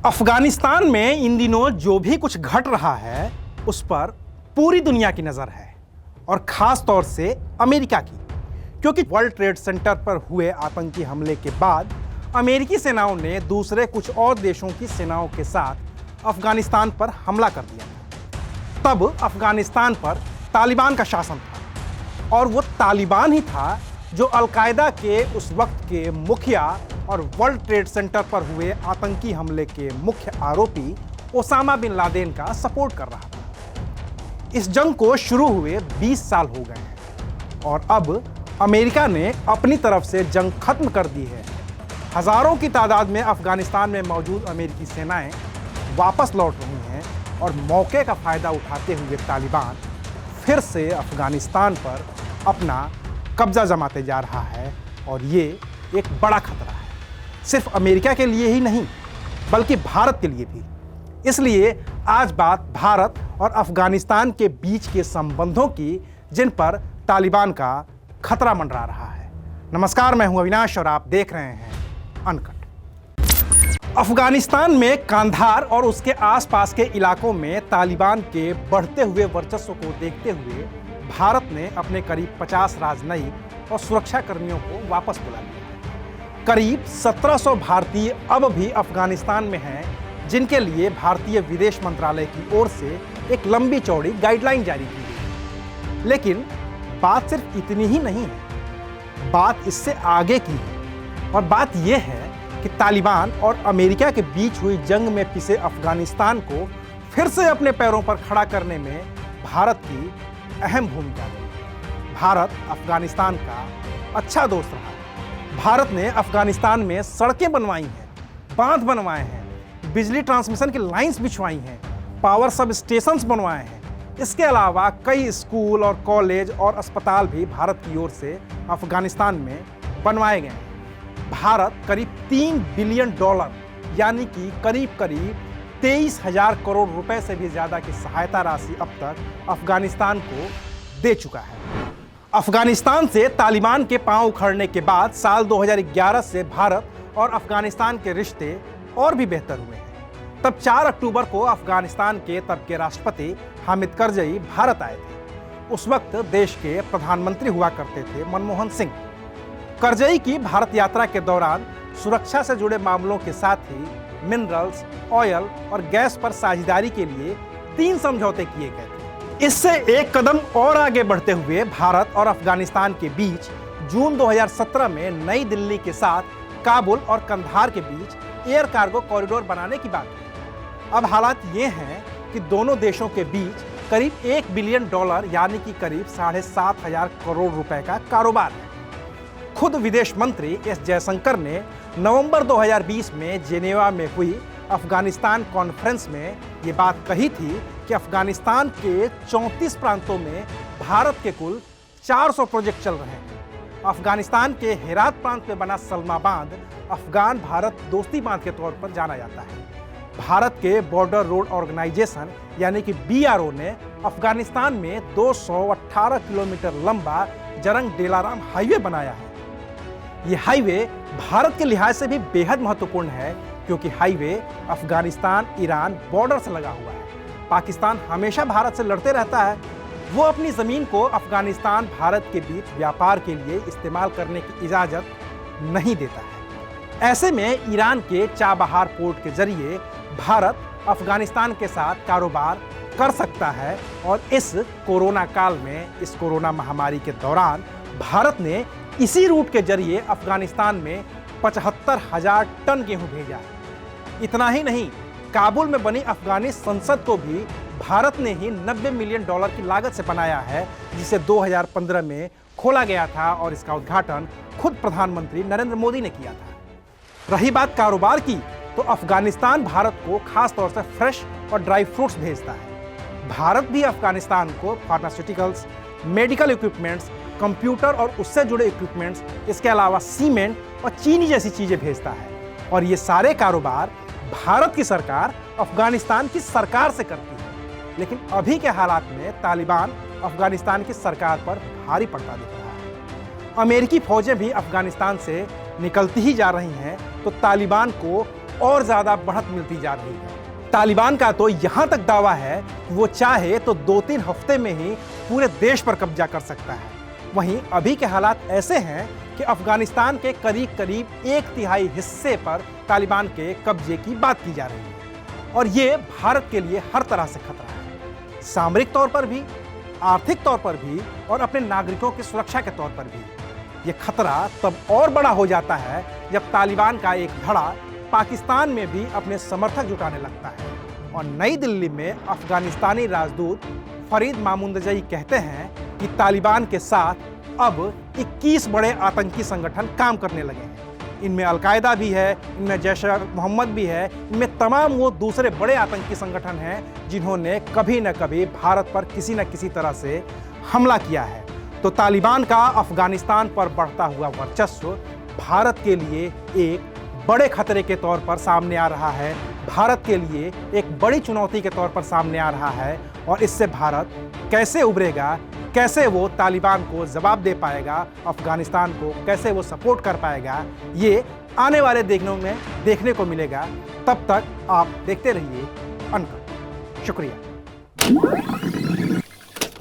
अफगानिस्तान में इन दिनों जो भी कुछ घट रहा है उस पर पूरी दुनिया की नज़र है और ख़ास तौर से अमेरिका की, क्योंकि वर्ल्ड ट्रेड सेंटर पर हुए आतंकी हमले के बाद अमेरिकी सेनाओं ने दूसरे कुछ और देशों की सेनाओं के साथ अफगानिस्तान पर हमला कर दिया। तब अफगानिस्तान पर तालिबान का शासन था और वो तालिबान ही था जो अलकायदा के उस वक्त के मुखिया और वर्ल्ड ट्रेड सेंटर पर हुए आतंकी हमले के मुख्य आरोपी ओसामा बिन लादेन का सपोर्ट कर रहा था। इस जंग को शुरू हुए 20 साल हो गए हैं और अब अमेरिका ने अपनी तरफ से जंग खत्म कर दी है। हजारों की तादाद में अफगानिस्तान में मौजूद अमेरिकी सेनाएं वापस लौट रही हैं और मौके का फायदा उठाते हुए तालिबान फिर से अफगानिस्तान पर अपना कब्जा जमाते जा रहा है और ये एक बड़ा खतरा है, सिर्फ अमेरिका के लिए ही नहीं बल्कि भारत के लिए भी। इसलिए आज बात भारत और अफगानिस्तान के बीच के संबंधों की, जिन पर तालिबान का खतरा मंडरा रहा है। नमस्कार, मैं हूं अविनाश और आप देख रहे हैं अनकट। अफगानिस्तान में कांधार और उसके आसपास के इलाकों में तालिबान के बढ़ते हुए वर्चस्व को देखते हुए भारत ने अपने करीब 50 राजनयिक और सुरक्षा कर्मियों को वापस बुला लिया। करीब 1700 भारतीय अब भी अफगानिस्तान में हैं, जिनके लिए भारतीय विदेश मंत्रालय की ओर से एक लंबी चौड़ी गाइडलाइन जारी की गई। लेकिन बात सिर्फ इतनी ही नहीं है, बात इससे आगे की है और बात यह है कि तालिबान और अमेरिका के बीच हुई जंग में पिसे अफगानिस्तान को फिर से अपने पैरों पर खड़ा करने में भारत की अहम भूमिका है। भारत अफगानिस्तान का अच्छा दोस्त रहा है। भारत ने अफगानिस्तान में सड़कें बनवाई हैं, बांध बनवाए हैं, बिजली ट्रांसमिशन की लाइंस बिछवाई हैं, पावर सब स्टेशंस बनवाए हैं। इसके अलावा कई स्कूल और कॉलेज और अस्पताल भी भारत की ओर से अफगानिस्तान में बनवाए गए हैं। भारत करीब $3 बिलियन यानी कि करीब 23,000 करोड़ रुपए से भी ज़्यादा की सहायता राशि अब तक अफगानिस्तान को दे चुका है। अफगानिस्तान से तालिबान के पांव उखड़ने के बाद साल 2011 से भारत और अफगानिस्तान के रिश्ते और भी बेहतर हुए हैं। तब 4 अक्टूबर को अफगानिस्तान के तब के राष्ट्रपति हामिद करजई भारत आए थे। उस वक्त देश के प्रधानमंत्री हुआ करते थे मनमोहन सिंह। करजई की भारत यात्रा के दौरान सुरक्षा से जुड़े मामलों के साथ ही मिनरल्स, ऑयल और गैस पर साझेदारी के लिए 3 समझौते किए गए थे। इससे एक कदम और आगे बढ़ते हुए भारत और अफगानिस्तान के बीच जून 2017 में नई दिल्ली के साथ काबुल और कंधार के बीच एयर कार्गो कॉरिडोर बनाने की बात हुई। अब हालात ये हैं कि दोनों देशों के बीच करीब $1 बिलियन यानी कि करीब 7,500 करोड़ रुपए का कारोबार है। खुद विदेश मंत्री एस जयशंकर ने नवंबर 2020 में जेनेवा में हुई अफगानिस्तान कॉन्फ्रेंस में ये बात कही थी कि अफगानिस्तान के 34 प्रांतों में भारत के कुल 400 प्रोजेक्ट चल रहे हैं। अफगानिस्तान के हेरात प्रांत में बना सलमा बांध अफगान भारत दोस्ती बांध के तौर पर जाना जाता है। भारत के बॉर्डर रोड ऑर्गेनाइजेशन यानी कि BRO ने अफगानिस्तान में 218 किलोमीटर लंबा जरंग डेलाराम हाईवे बनाया है। ये हाईवे भारत के लिहाज से भी बेहद महत्वपूर्ण है, क्योंकि हाईवे अफगानिस्तान ईरान बॉर्डर से लगा हुआ है। पाकिस्तान हमेशा भारत से लड़ते रहता है। वो अपनी ज़मीन को अफगानिस्तान भारत के बीच व्यापार के लिए इस्तेमाल करने की इजाज़त नहीं देता है। ऐसे में ईरान के चाबहार पोर्ट के जरिए भारत अफगानिस्तान के साथ कारोबार कर सकता है और इस कोरोना काल में, इस कोरोना महामारी के दौरान भारत ने इसी रूट के जरिए अफगानिस्तान में 75,000 टन गेहूं भेजा है। इतना ही नहीं, काबुल में बनी अफगानी संसद को भी भारत ने ही $90 मिलियन की लागत से बनाया है, जिसे 2015 में खोला गया था और इसका उद्घाटन खुद प्रधानमंत्री नरेंद्र मोदी ने किया था। रही बात कारोबार की, तो अफगानिस्तान भारत को खास तौर से फ्रेश और ड्राई फ्रूट्स भेजता है। भारत भी अफगानिस्तान को फार्मास्यूटिकल्स, मेडिकल इक्विपमेंट्स, कंप्यूटर और उससे जुड़े इक्विपमेंट्स, इसके अलावा सीमेंट और चीनी जैसी चीज़ें भेजता है। और ये सारे कारोबार भारत की सरकार अफगानिस्तान की सरकार से करती है। लेकिन अभी के हालात में तालिबान अफगानिस्तान की सरकार पर भारी पड़ता दिख रहा है। अमेरिकी फौजें भी अफगानिस्तान से निकलती ही जा रही हैं, तो तालिबान को और ज्यादा बढ़त मिलती जा रही है। तालिबान का तो यहां तक दावा है कि वो चाहे तो 2-3 हफ्ते में ही पूरे देश पर कब्जा कर सकता है। वहीं अभी के हालात ऐसे हैं कि अफगानिस्तान के करीब करीब 1/3 हिस्से पर तालिबान के कब्जे की बात की जा रही है और ये भारत के लिए हर तरह से खतरा है, सामरिक तौर पर भी, आर्थिक तौर पर भी और अपने नागरिकों की सुरक्षा के तौर पर भी। ये खतरा तब और बड़ा हो जाता है जब तालिबान का एक धड़ा पाकिस्तान में भी अपने समर्थक जुटाने लगता है। और नई दिल्ली में अफगानिस्तानी राजदूत फरीद मामूनदजई कहते हैं कि तालिबान के साथ अब 21 बड़े आतंकी संगठन काम करने लगे हैं। इनमें अलकायदा भी है, इनमें जैश-ए-मोहम्मद भी है, इनमें तमाम वो दूसरे बड़े आतंकी संगठन हैं जिन्होंने कभी न कभी भारत पर किसी न किसी तरह से हमला किया है। तो तालिबान का अफगानिस्तान पर बढ़ता हुआ वर्चस्व भारत के लिए एक बड़े खतरे के तौर पर सामने आ रहा है, भारत के लिए एक बड़ी चुनौती के तौर पर सामने आ रहा है। और इससे भारत कैसे उभरेगा, कैसे वो तालिबान को जवाब दे पाएगा, अफगानिस्तान को कैसे वो सपोर्ट कर पाएगा, ये आने वाले दिनों में देखने को मिलेगा। तब तक आप देखते रहिए अनकट। शुक्रिया।